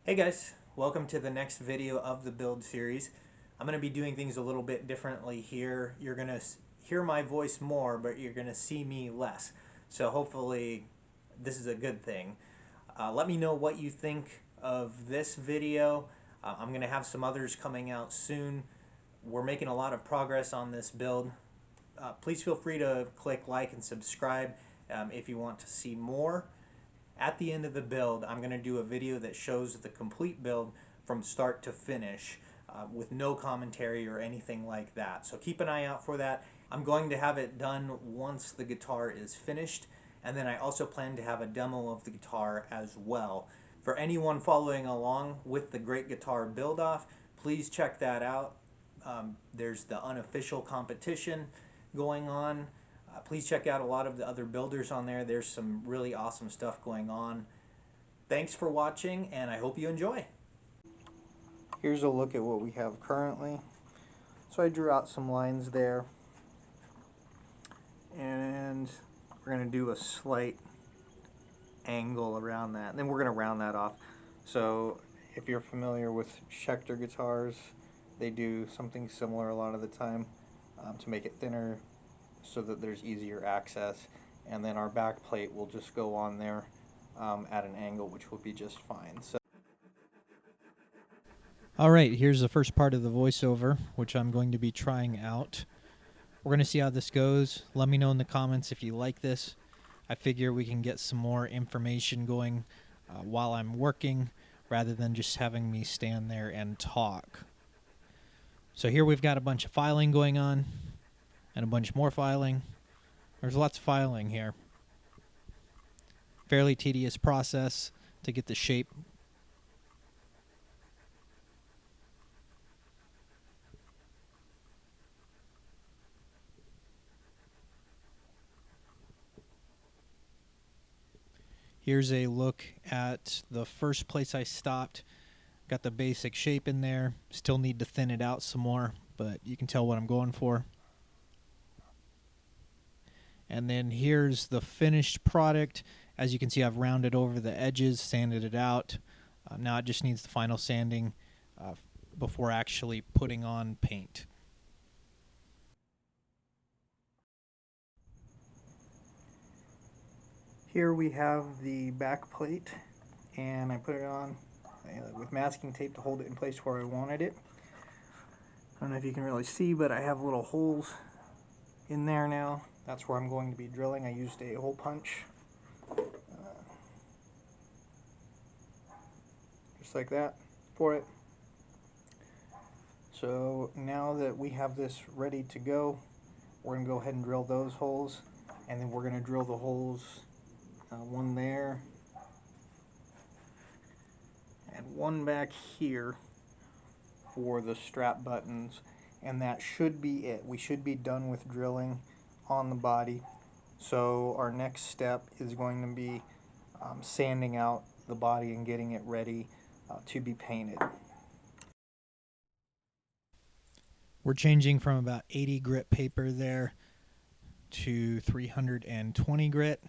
Hey guys, welcome to the next video of the build series. I'm going to be doing things a little bit differently here. You're going to hear my voice more, but you're going to see me less. So hopefully this is a good thing. Let me know what you think of this video. I'm going to have some others coming out soon. We're making a lot of progress on this build. Please feel free to click like and subscribe if you want to see more. At the end of the build, I'm going to do a video that shows the complete build from start to finish with no commentary or anything like that. So keep an eye out for that. I'm going to have it done once the guitar is finished, and then I also plan to have a demo of the guitar as well. For anyone following along with the Great Guitar Build-Off, please check that out. There's the unofficial competition going on. Please check out a lot of the other builders on there. There's some really awesome stuff going on. Thanks for watching, and I hope you enjoy. Here's a look at what we have currently. So I drew out some lines there, and we're going to do a slight angle around that, and then we're going to round that off. So if you're familiar with Schecter guitars, they do something similar a lot of the time to make it thinner so that there's easier access, and then our back plate will just go on there at an angle, which will be just fine. So All right, here's the first part of the voiceover, which I'm going to be trying out. We're going to see how this goes. Let me know in the comments if you like this. I figure we can get some more information going while I'm working rather than just having me stand there and talk. So here we've got a bunch of filing going on and a bunch more filing. There's lots of filing here. Fairly tedious process to get the shape. Here's a look at the first place I stopped. Got the basic shape in there. Still need to thin it out some more, but you can tell what I'm going for. And then here's the finished product. As you can see, I've rounded over the edges, sanded it out. Now it just needs the final sanding before actually putting on paint. here we have the back plate, and I put it on with masking tape to hold it in place where I wanted it. I don't know if you can really see, but I have little holes in there now. That's where I'm going to be drilling. I used a hole punch. Just like that for it. So now that we have this ready to go, we're going to go ahead and drill those holes, and then we're going to drill the holes, one there and one back here for the strap buttons, and that should be it. We should be done with drilling on the body. So our next step is going to be sanding out the body and getting it ready to be painted. We're changing from about 80 grit paper there to 320 grit.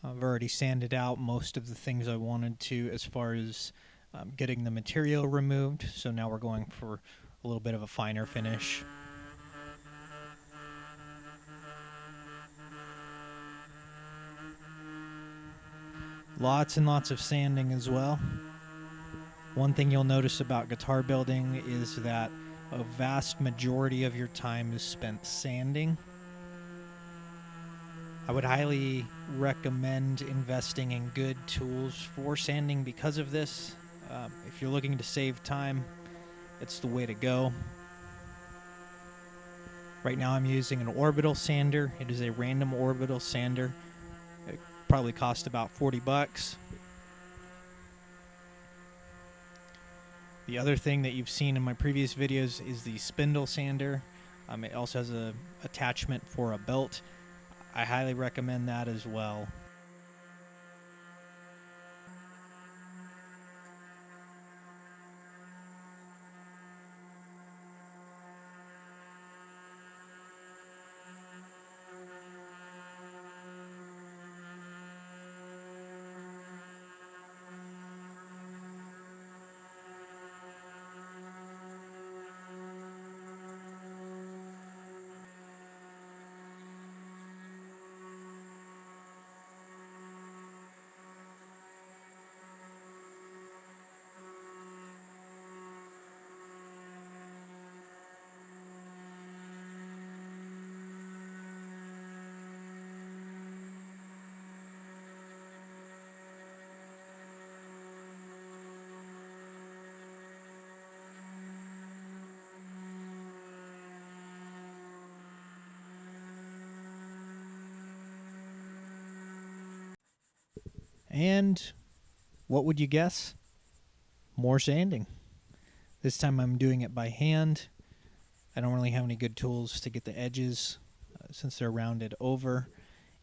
I've already sanded out most of the things I wanted to as far as getting the material removed, so now we're going for a little bit of a finer finish. Lots and lots of sanding as well. One thing you'll notice about guitar building is that a vast majority of your time is spent sanding. I would highly recommend investing in good tools for sanding because of this. If you're looking to save time, it's the way to go. Right now I'm using an orbital sander. It is a random orbital sander. It probably cost about 40 bucks. The other thing that you've seen in my previous videos is the spindle sander. It also has an attachment for a belt. I highly recommend that as well. And what would you guess? More sanding. This time I'm doing it by hand. I don't really have any good tools to get the edges since they're rounded over.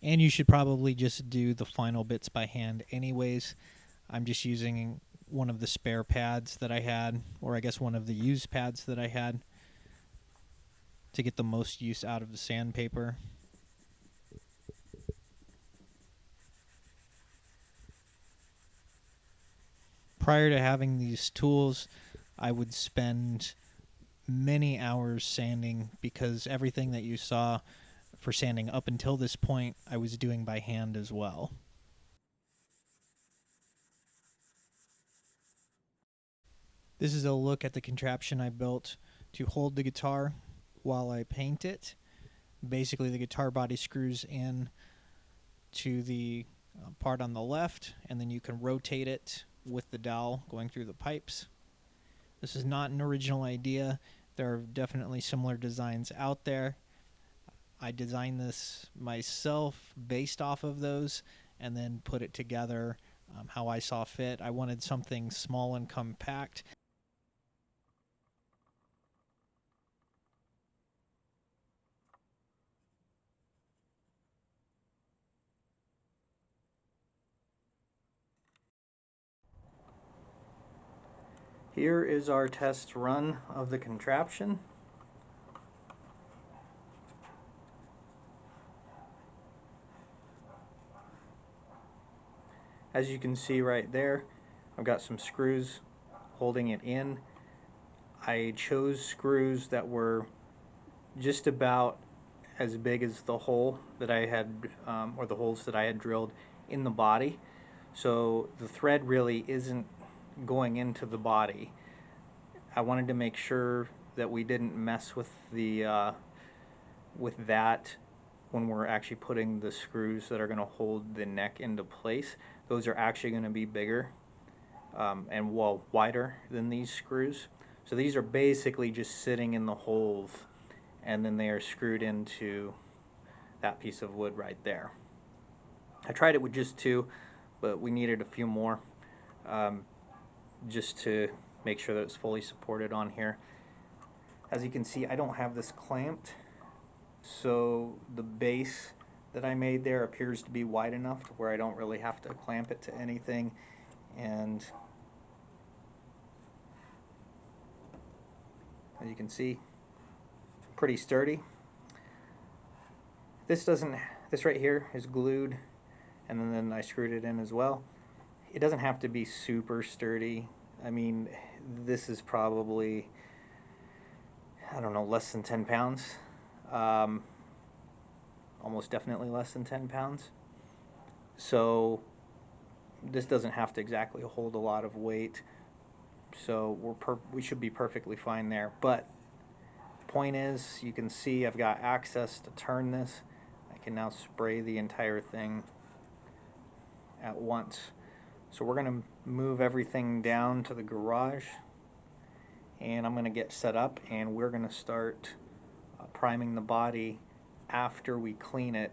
And you should probably just do the final bits by hand anyways. I'm just using one of the spare pads that I had, or I guess one of the used pads that I had, to get the most use out of the sandpaper. Prior to having these tools, I would spend many hours sanding because everything that you saw for sanding up until this point, I was doing by hand as well. This is a look at the contraption I built to hold the guitar while I paint it. Basically, the guitar body screws in to the part on the left, and then you can rotate it with the dowel going through the pipes. This is not an original idea. There are definitely similar designs out there. I designed this myself based off of those and then put it together how I saw fit. I wanted something small and compact. Here is our test run of the contraption. As you can see right there, I've got some screws holding it in. I chose screws that were just about as big as the hole that I had, or the holes that I had drilled in the body. So the thread really isn't going into the body. I wanted to make sure that we didn't mess with that when we're actually putting the screws that are going to hold the neck into place. Those are actually going to be bigger and wider than these screws. So these are basically just sitting in the holes, and then they are screwed into that piece of wood right there. I tried it with just two, but we needed a few more just to make sure that it's fully supported on here. As you can see, I don't have this clamped, so the base that I made there appears to be wide enough to where I don't really have to clamp it to anything. And as you can see, pretty sturdy. This right here is glued, and then I screwed it in as well. It doesn't have to be super sturdy. I mean, this is probably, I don't know, less than 10 pounds. Almost definitely less than 10 pounds. So this doesn't have to exactly hold a lot of weight. So we should be perfectly fine there. But point is, you can see I've got access to turn this. I can now spray the entire thing at once. So we're going to move everything down to the garage, and I'm going to get set up, and we're going to start priming the body after we clean it.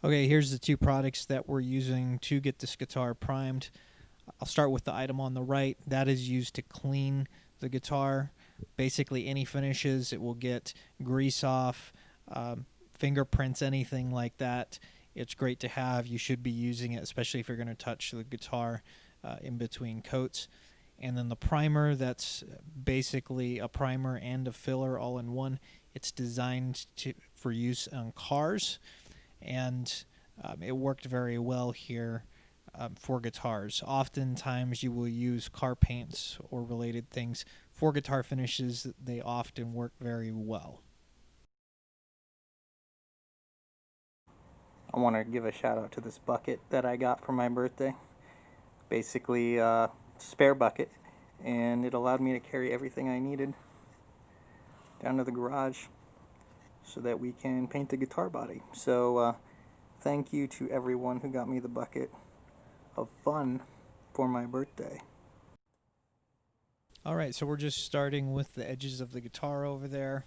Okay, here's the two products that we're using to get this guitar primed. I'll start with the item on the right. That is used to clean the guitar. Basically any finishes, it will get grease off, fingerprints, anything like that. It's great to have. You should be using it, especially if you're going to touch the guitar in between coats. And then the primer, that's basically a primer and a filler all in one. It's designed for use on cars, and it worked very well here for guitars. Oftentimes you will use car paints or related things. For guitar finishes, they often work very well. I want to give a shout out to this bucket that I got for my birthday. Basically a spare bucket, and it allowed me to carry everything I needed down to the garage so that we can paint the guitar body. So thank you to everyone who got me the bucket of fun for my birthday. Alright, so we're just starting with the edges of the guitar over there,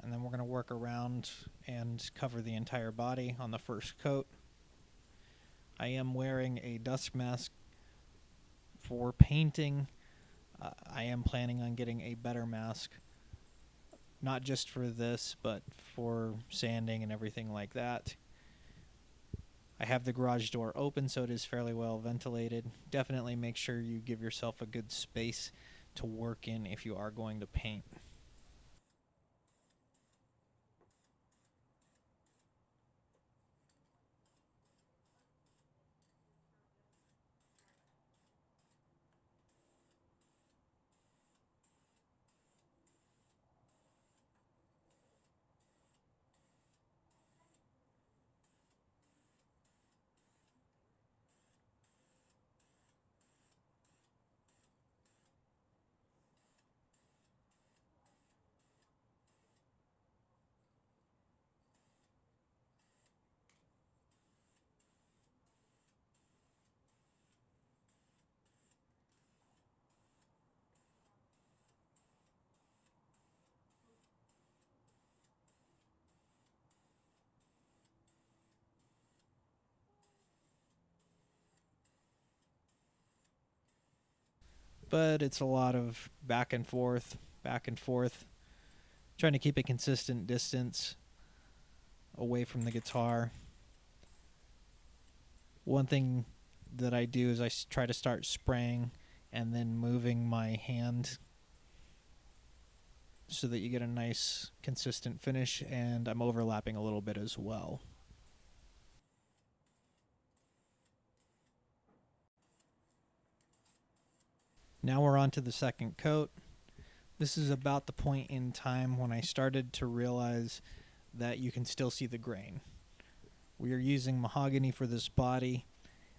and then we're going to work around and cover the entire body on the first coat. I am wearing a dust mask for painting. I am planning on getting a better mask, not just for this, but for sanding and everything like that. I have the garage door open, so it is fairly well ventilated. Definitely make sure you give yourself a good space to work in if you are going to paint. But it's a lot of back and forth, trying to keep a consistent distance away from the guitar. One thing that I do is I try to start spraying and then moving my hand so that you get a nice consistent finish, and I'm overlapping a little bit as well. Now we're on to the second coat. This is about the point in time when I started to realize that you can still see the grain. We are using mahogany for this body.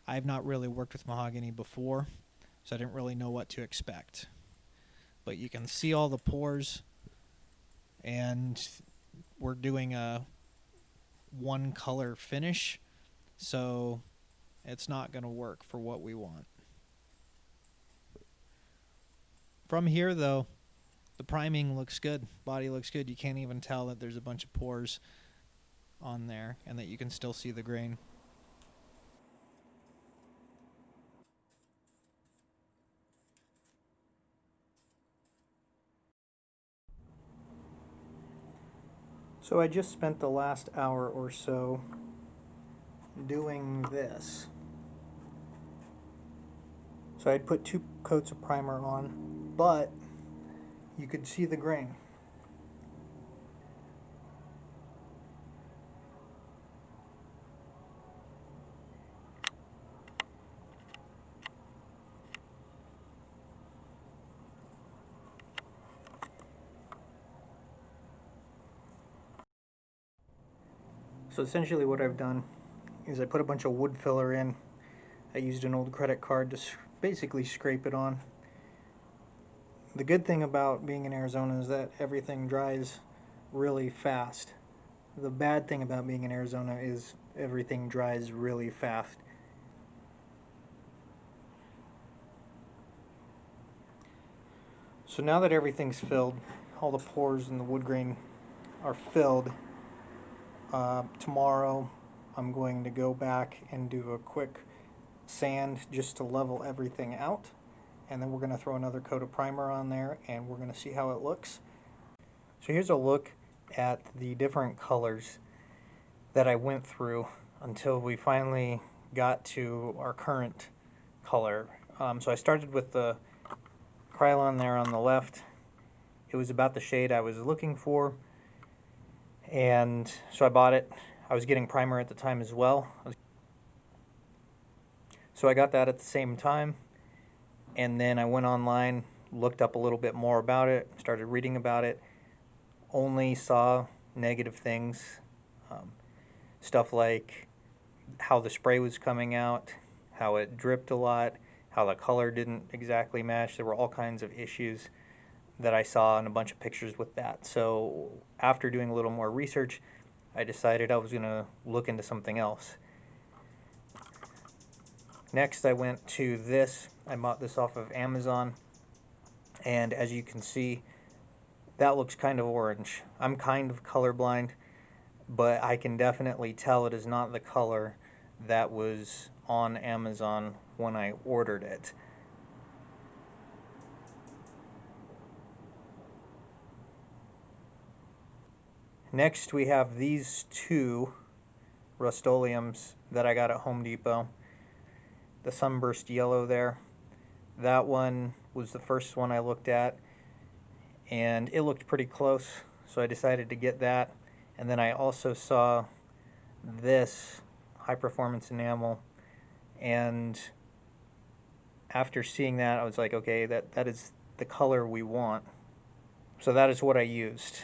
I've not really worked with mahogany before, so I didn't really know what to expect. But you can see all the pores, and we're doing a one color finish, so it's not going to work for what we want. From here, though, the priming looks good. Body looks good. You can't even tell that there's a bunch of pores on there and that you can still see the grain. So I just spent the last hour or so doing this. So I'd put 2 coats of primer on, but you could see the grain. So essentially what I've done is I put a bunch of wood filler in. I used an old credit card to basically scrape it on. The good thing about being in Arizona is that everything dries really fast. The bad thing about being in Arizona is everything dries really fast. So now that everything's filled, all the pores in the wood grain are filled, tomorrow I'm going to go back and do a quick sand just to level everything out, and then we're going to throw another coat of primer on there and we're going to see how it looks. So here's a look at the different colors that I went through until we finally got to our current color. So I started with the Krylon there on the left. It was about the shade I was looking for, and so I bought it. I was getting primer at the time as well, so I got that at the same time, and then I went online, looked up a little bit more about it, started reading about it. Only saw negative things, stuff like how the spray was coming out, how it dripped a lot, how the color didn't exactly match. There were all kinds of issues that I saw and a bunch of pictures with that. So after doing a little more research, I decided I was going to look into something else. Next, I went to this. I bought this off of Amazon, and as you can see, that looks kind of orange. I'm kind of colorblind, but I can definitely tell it is not the color that was on Amazon when I ordered it. Next we have these two Rust-Oleums that I got at Home Depot. The Sunburst Yellow there. That one was the first one I looked at, and it looked pretty close, so I decided to get that. And then I also saw this high performance enamel, and after seeing that I was like, okay, that is the color we want. So that is what I used.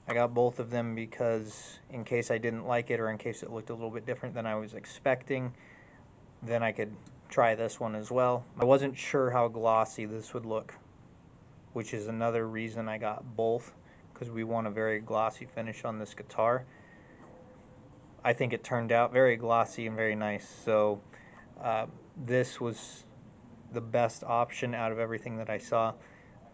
I got both of them because in case I didn't like it, or in case it looked a little bit different than I was expecting, then I could try this one as well. I wasn't sure how glossy this would look, which is another reason I got both, because we want a very glossy finish on this guitar. I think it turned out very glossy and very nice, so this was the best option out of everything that I saw.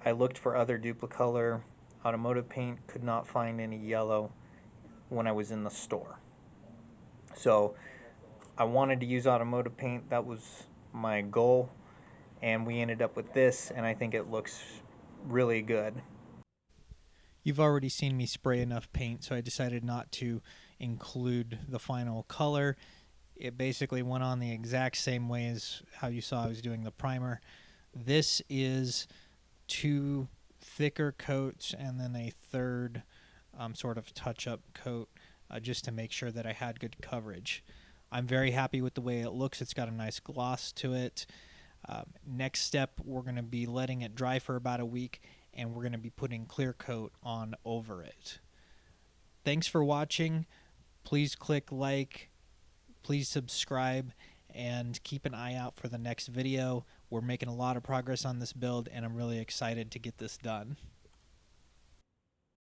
I looked for other Duplicolor automotive paint, could not find any yellow when I was in the store. So I wanted to use automotive paint, that was my goal, and we ended up with this, and I think it looks really good. You've already seen me spray enough paint, so I decided not to include the final color. It basically went on the exact same way as how you saw I was doing the primer. This is 2 thicker coats and then a third sort of touch-up coat just to make sure that I had good coverage. I'm very happy with the way it looks. It's got a nice gloss to it. Next step, we're going to be letting it dry for about a week, and we're going to be putting clear coat on over it. Thanks for watching. Please click like, please subscribe, and keep an eye out for the next video. We're making a lot of progress on this build, and I'm really excited to get this done.